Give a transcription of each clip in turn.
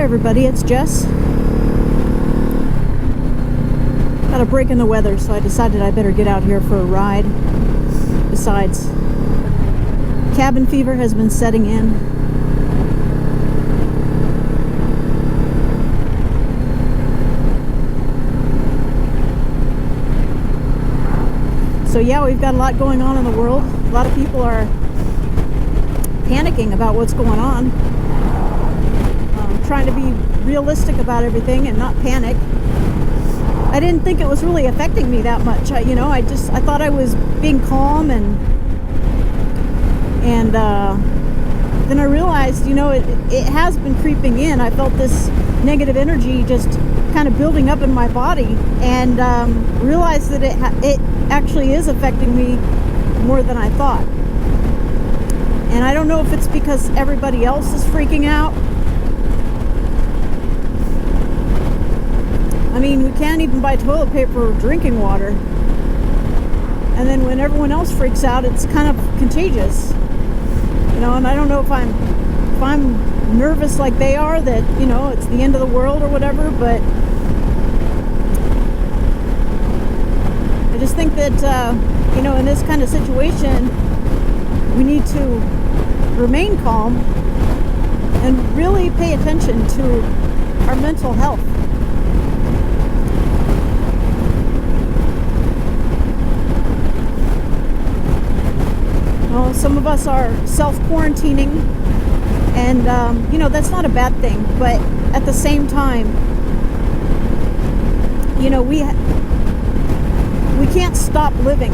everybody, it's Jess. Got a break in the weather, so I decided I better get out here for a ride. Besides, cabin fever has been setting in. So yeah, we've got a lot going on in the world. A lot of people are panicking about what's going on. Trying to be realistic about everything and not panic. I didn't think it was really affecting me that much. I thought I was being calm, and then I realized, it has been creeping in. I felt this negative energy just kind of building up in my body, and realized that it actually is affecting me more than I thought. And I don't know if it's because everybody else is freaking out. I mean, we can't even buy toilet paper or drinking water. And then when everyone else freaks out, it's kind of contagious. And I don't know if I'm nervous like they are, that, it's the end of the world or whatever, but I just think that, in this kind of situation, we need to remain calm and really pay attention to our mental health. Some of us are self-quarantining, and that's not a bad thing, but at the same time, we can't stop living.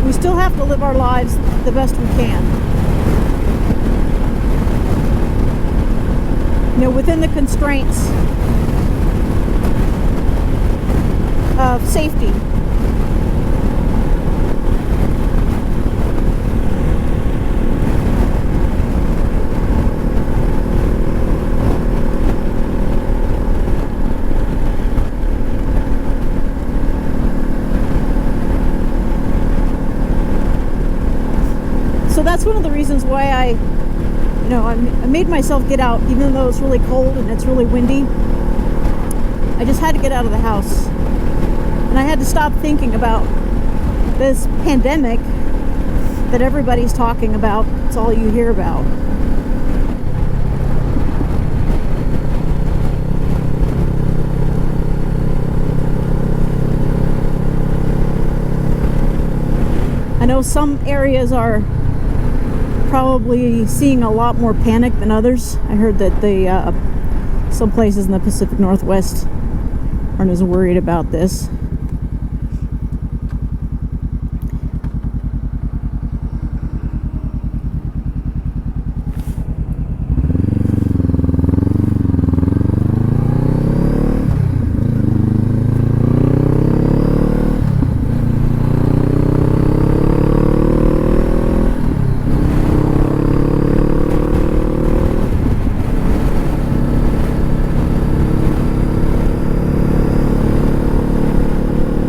We still have to live our lives the best we can, within the constraints of safety. That's one of the reasons why I made myself get out, even though it's really cold and it's really windy. I just had to get out of the house, and I had to stop thinking about this pandemic that everybody's talking about. It's all you hear about. I know some areas are probably seeing a lot more panic than others. I heard that some places in the Pacific Northwest aren't as worried about this.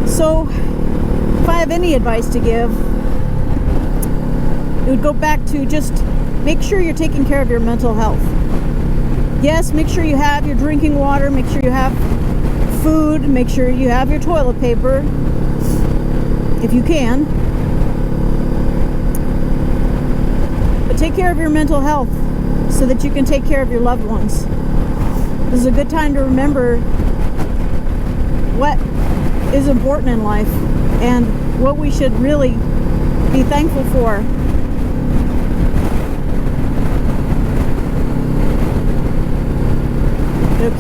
So, if I have any advice to give, it would go back to just make sure you're taking care of your mental health. Yes, make sure you have your drinking water, make sure you have food, make sure you have your toilet paper, if you can. But take care of your mental health so that you can take care of your loved ones. This is a good time to remember what is important in life and what we should really be thankful for.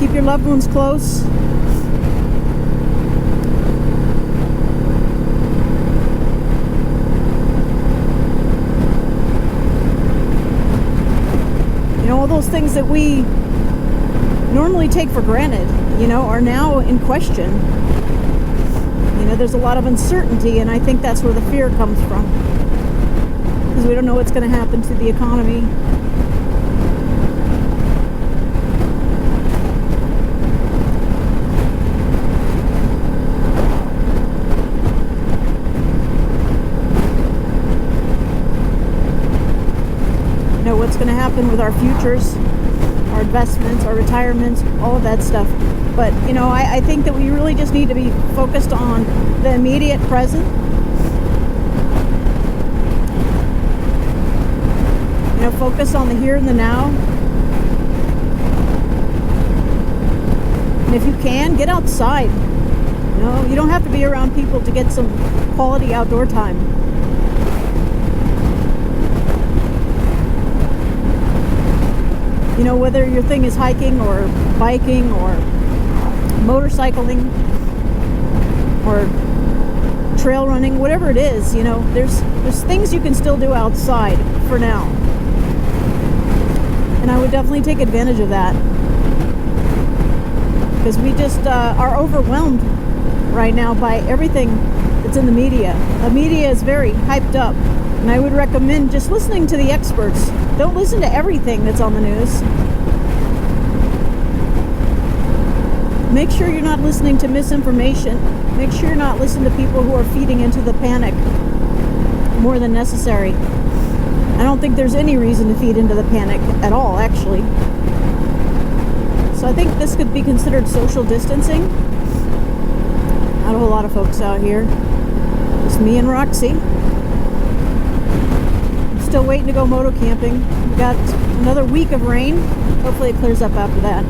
Keep your loved ones close. All those things that we normally take for granted, are now in question. There's a lot of uncertainty, and I think that's where the fear comes from, because we don't know what's going to happen to the economy. what's going to happen with our futures, our investments, our retirements, all of that stuff. But, I think that we really just need to be focused on the immediate present. Focus on the here and the now. And if you can, get outside. You don't have to be around people to get some quality outdoor time. Whether your thing is hiking or biking or motorcycling or trail running, whatever it is, there's things you can still do outside for now. And I would definitely take advantage of that. Because we just are overwhelmed right now by everything that's in the media. The media is very hyped up. And I would recommend just listening to the experts. Don't listen to everything that's on the news. Make sure you're not listening to misinformation. Make sure you're not listening to people who are feeding into the panic more than necessary. I don't think there's any reason to feed into the panic at all, actually. So I think this could be considered social distancing. Not a whole lot of folks out here. Just me and Roxy. I'm still waiting to go moto camping. We got another week of rain. Hopefully it clears up after that.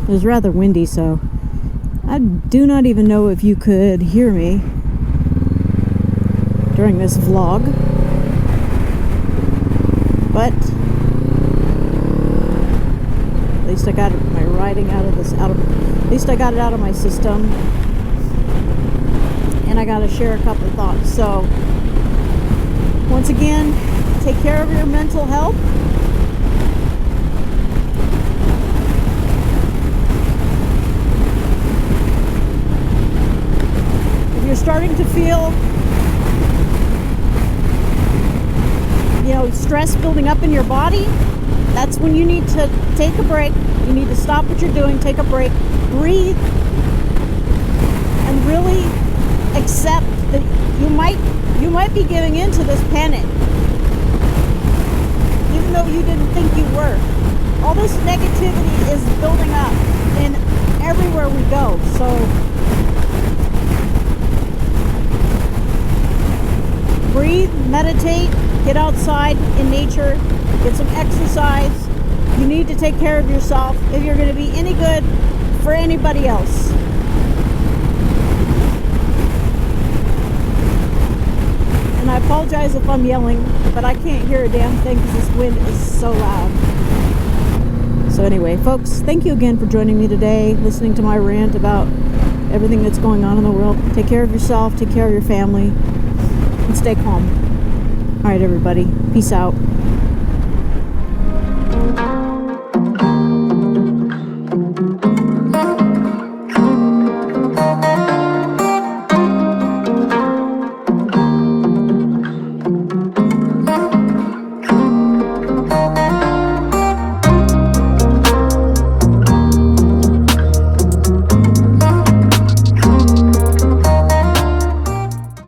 It was rather windy, so I do not even know if you could hear me during this vlog. But at least I got my riding at least I got it out of my system. And I got to share a couple thoughts. So once again, take care of your mental health. You're starting to feel, stress building up in your body, that's when you need to take a break. You need to stop what you're doing, take a break, breathe, and really accept that you might be giving in to this panic, even though you didn't think you were. All this negativity is building up in everywhere we go. So breathe, meditate, get outside in nature, get some exercise. You need to take care of yourself if you're going to be any good for anybody else. And I apologize if I'm yelling, but I can't hear a damn thing because this wind is so loud. So anyway, folks, thank you again for joining me today, listening to my rant about everything that's going on in the world. Take care of yourself, take care of your family. And stay calm. All right, everybody. Peace out.